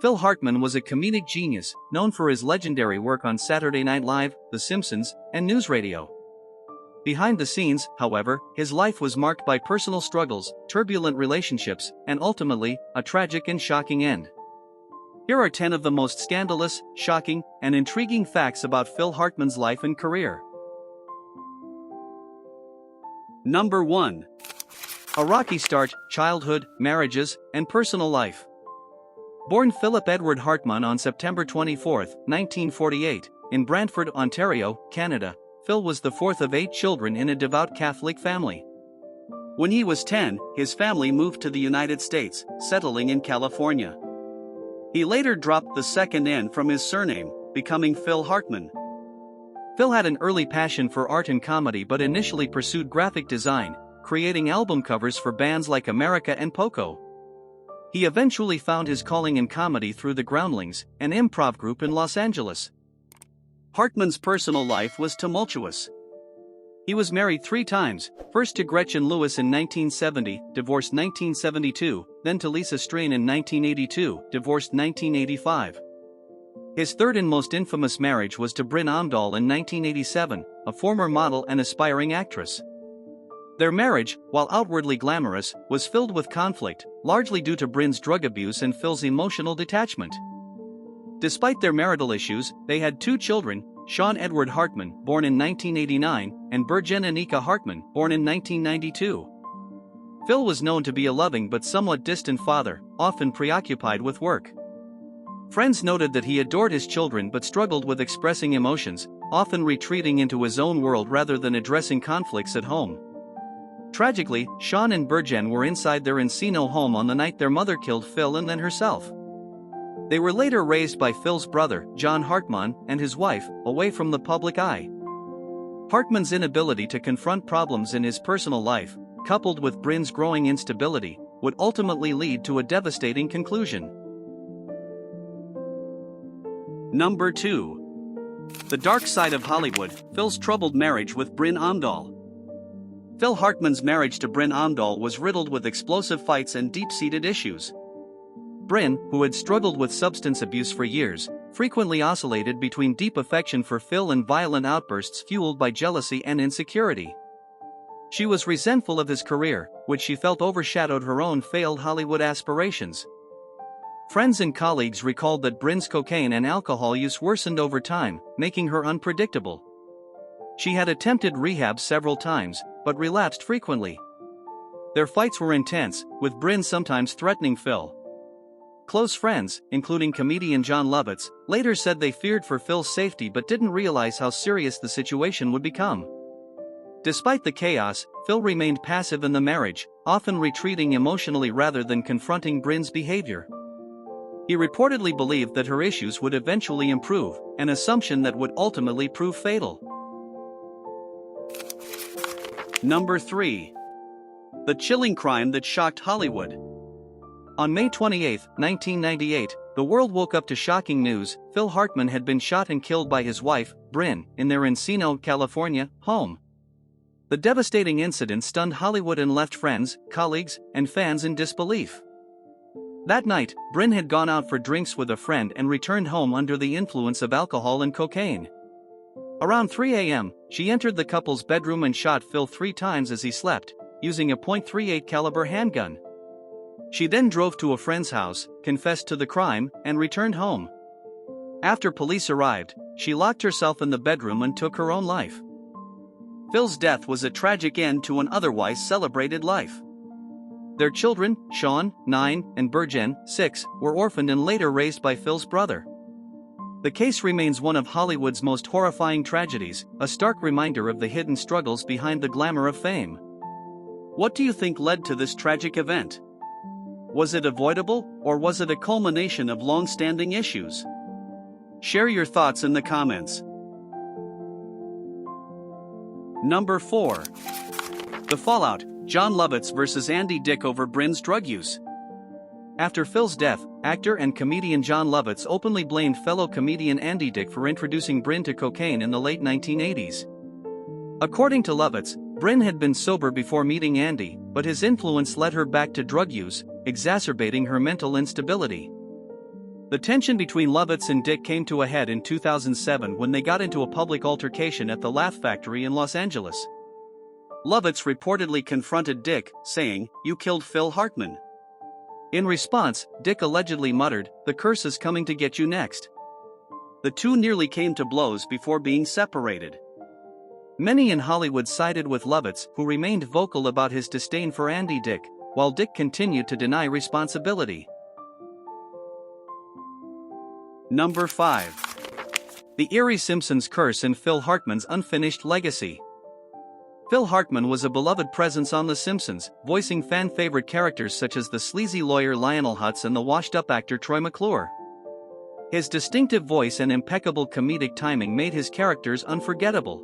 Phil Hartman was a comedic genius, known for his legendary work on Saturday Night Live, The Simpsons, and NewsRadio. Behind the scenes, however, his life was marked by personal struggles, turbulent relationships, and ultimately, a tragic and shocking end. Here are 10 of the most scandalous, shocking, and intriguing facts about Phil Hartman's life and career. Number 1. A rocky start, childhood, marriages, and personal life. Born Philip Edward Hartman on September 24, 1948, in Brantford, Ontario, Canada, Phil was the fourth of 8 children in a devout Catholic family. When he was 10, his family moved to the United States, settling in California. He later dropped the second N from his surname, becoming Phil Hartman. Phil had an early passion for art and comedy but initially pursued graphic design, creating album covers for bands like America and Poco. He eventually found his calling in comedy through the Groundlings, an improv group in Los Angeles. Hartman's personal life was tumultuous. He was married 3 times, first to Gretchen Lewis in 1970, divorced 1972, then to Lisa Strain in 1982, divorced 1985. His third and most infamous marriage was to Bryn Omdahl in 1987, a former model and aspiring actress. Their marriage, while outwardly glamorous, was filled with conflict, largely due to Bryn's drug abuse and Phil's emotional detachment. Despite their marital issues, they had 2 children, Sean Edward Hartman, born in 1989, and Birgen Anika Hartman, born in 1992. Phil was known to be a loving but somewhat distant father, often preoccupied with work. Friends noted that he adored his children but struggled with expressing emotions, often retreating into his own world rather than addressing conflicts at home. Tragically, Sean and Birgen were inside their Encino home on the night their mother killed Phil and then herself. They were later raised by Phil's brother, John Hartman, and his wife, away from the public eye. Hartman's inability to confront problems in his personal life, coupled with Bryn's growing instability, would ultimately lead to a devastating conclusion. Number 2. The dark side of Hollywood, Phil's troubled marriage with Bryn Omdahl. Phil Hartman's marriage to Bryn Omdahl was riddled with explosive fights and deep-seated issues. Bryn, who had struggled with substance abuse for years, frequently oscillated between deep affection for Phil and violent outbursts fueled by jealousy and insecurity. She was resentful of his career, which she felt overshadowed her own failed Hollywood aspirations. Friends and colleagues recalled that Bryn's cocaine and alcohol use worsened over time, making her unpredictable. She had attempted rehab several times, but relapsed frequently. Their fights were intense, with Bryn sometimes threatening Phil. Close friends, including comedian Jon Lovitz, later said they feared for Phil's safety but didn't realize how serious the situation would become. Despite the chaos, Phil remained passive in the marriage, often retreating emotionally rather than confronting Bryn's behavior. He reportedly believed that her issues would eventually improve, an assumption that would ultimately prove fatal. Number 3. The chilling crime that shocked Hollywood. On May 28, 1998, the world woke up to shocking news. Phil Hartman had been shot and killed by his wife, Bryn, in their Encino, California, home. The devastating incident stunned Hollywood and left friends, colleagues, and fans in disbelief. That night, Bryn had gone out for drinks with a friend and returned home under the influence of alcohol and cocaine. Around 3 a.m., she entered the couple's bedroom and shot Phil 3 times as he slept, using a .38 caliber handgun. She then drove to a friend's house, confessed to the crime, and returned home. After police arrived, she locked herself in the bedroom and took her own life. Phil's death was a tragic end to an otherwise celebrated life. Their children, Sean, 9, and Birgen, 6, were orphaned and later raised by Phil's brother. The case remains one of Hollywood's most horrifying tragedies, a stark reminder of the hidden struggles behind the glamour of fame. What do you think led to this tragic event? Was it avoidable, or was it a culmination of long-standing issues? Share your thoughts in the comments. Number 4. The fallout, Jon Lovitz vs. Andy Dick over Bryn's drug use. After Phil's death, actor and comedian Jon Lovitz openly blamed fellow comedian Andy Dick for introducing Bryn to cocaine in the late 1980s. According to Lovitz, Bryn had been sober before meeting Andy, but his influence led her back to drug use, exacerbating her mental instability. The tension between Lovitz and Dick came to a head in 2007 when they got into a public altercation at the Laugh Factory in Los Angeles. Lovitz reportedly confronted Dick, saying, "You killed Phil Hartman." In response, Dick allegedly muttered, "The curse is coming to get you next." The two nearly came to blows before being separated. Many in Hollywood sided with Lovitz, who remained vocal about his disdain for Andy Dick, while Dick continued to deny responsibility. Number 5. The eerie Simpsons curse and Phil Hartman's unfinished legacy. Phil Hartman was a beloved presence on The Simpsons, voicing fan-favorite characters such as the sleazy lawyer Lionel Hutz and the washed-up actor Troy McClure. His distinctive voice and impeccable comedic timing made his characters unforgettable.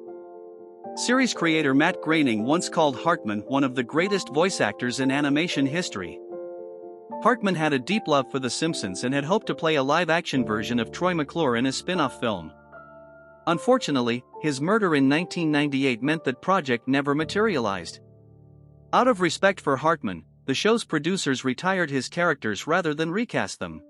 Series creator Matt Groening once called Hartman one of the greatest voice actors in animation history. Hartman had a deep love for The Simpsons and had hoped to play a live-action version of Troy McClure in a spin-off film. Unfortunately, his murder in 1998 meant that project never materialized. Out of respect for Hartman, the show's producers retired his characters rather than recast them.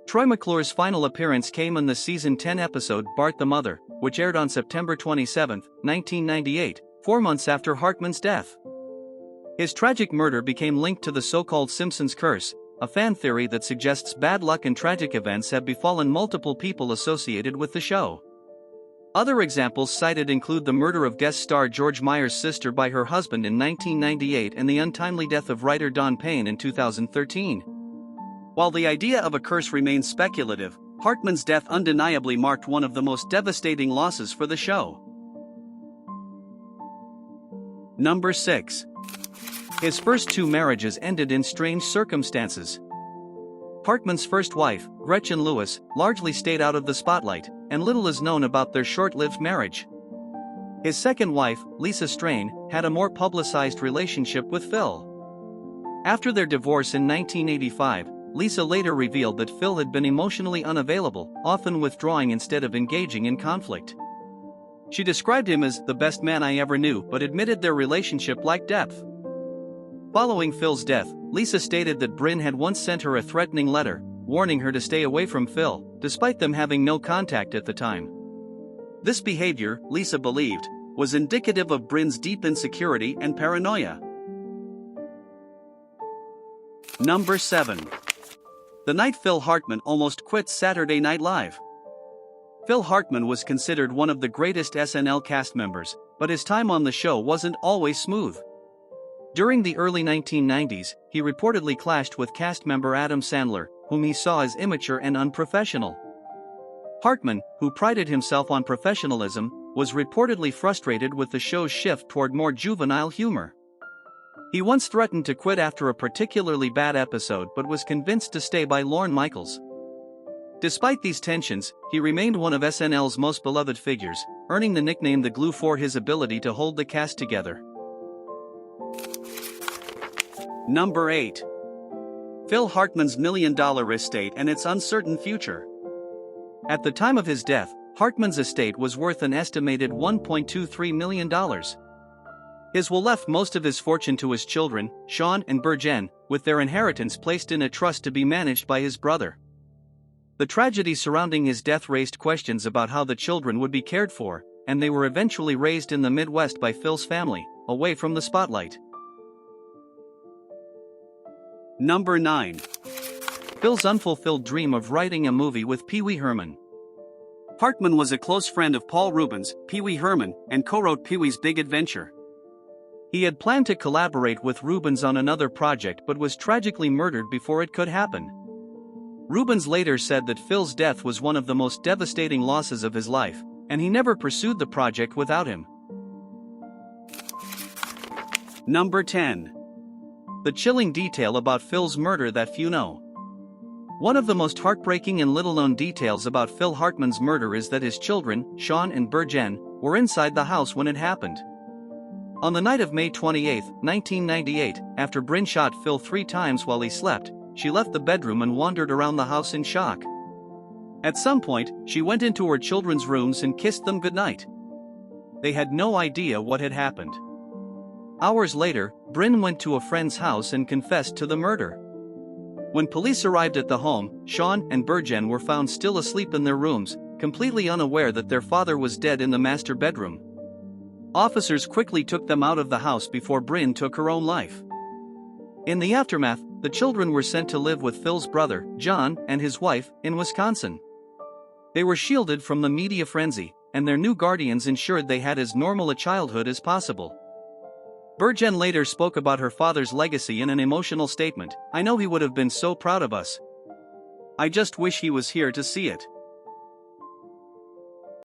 Troy McClure's final appearance came in the season 10 episode Bart the Mother, which aired on September 27, 1998, 4 months after Hartman's death. His tragic murder became linked to the so-called Simpsons curse, a fan theory that suggests bad luck and tragic events have befallen multiple people associated with the show. Other examples cited include the murder of guest star George Meyer's sister by her husband in 1998 and the untimely death of writer Don Payne in 2013. While the idea of a curse remains speculative, Hartman's death undeniably marked one of the most devastating losses for the show. Number 6. His first 2 marriages ended in strange circumstances. Hartman's first wife, Gretchen Lewis, largely stayed out of the spotlight, and little is known about their short-lived marriage. His second wife, Lisa Strain, had a more publicized relationship with Phil. After their divorce in 1985, Lisa later revealed that Phil had been emotionally unavailable, often withdrawing instead of engaging in conflict. She described him as the best man I ever knew, but admitted their relationship lacked depth. Following Phil's death, Lisa stated that Bryn had once sent her a threatening letter, warning her to stay away from Phil, despite them having no contact at the time. This behavior, Lisa believed, was indicative of Bryn's deep insecurity and paranoia. Number 7. The night Phil Hartman almost quit Saturday Night Live. Phil Hartman was considered one of the greatest SNL cast members, but his time on the show wasn't always smooth. During the early 1990s, he reportedly clashed with cast member Adam Sandler, whom he saw as immature and unprofessional. Hartman, who prided himself on professionalism, was reportedly frustrated with the show's shift toward more juvenile humor. He once threatened to quit after a particularly bad episode but was convinced to stay by Lorne Michaels. Despite these tensions, he remained one of SNL's most beloved figures, earning the nickname The Glue for his ability to hold the cast together. Number 8. Phil Hartman's $1 million estate and its uncertain future. At the time of his death, Hartman's estate was worth an estimated $1.23 million. His will left most of his fortune to his children, Sean and Bergen, with their inheritance placed in a trust to be managed by his brother. The tragedy surrounding his death raised questions about how the children would be cared for, and they were eventually raised in the Midwest by Phil's family, away from the spotlight. Number 9. Phil's unfulfilled dream of writing a movie with Pee Wee Herman. Hartman was a close friend of Paul Reubens, Pee Wee Herman, and co-wrote Pee Wee's Big Adventure. He had planned to collaborate with Reubens on another project but was tragically murdered before it could happen. Reubens later said that Phil's death was one of the most devastating losses of his life, and he never pursued the project without him. Number 10. The chilling detail about Phil's murder that few know. One of the most heartbreaking and little-known details about Phil Hartman's murder is that his children, Sean and Bergen, were inside the house when it happened. On the night of May 28, 1998, after Bryn shot Phil 3 times while he slept, she left the bedroom and wandered around the house in shock. At some point, she went into her children's rooms and kissed them goodnight. They had no idea what had happened. Hours later, Bryn went to a friend's house and confessed to the murder. When police arrived at the home, Sean and Bergen were found still asleep in their rooms, completely unaware that their father was dead in the master bedroom. Officers quickly took them out of the house before Bryn took her own life. In the aftermath, the children were sent to live with Phil's brother, John, and his wife, in Wisconsin. They were shielded from the media frenzy, and their new guardians ensured they had as normal a childhood as possible. Bergen later spoke about her father's legacy in an emotional statement. "I know he would have been so proud of us. I just wish he was here to see it."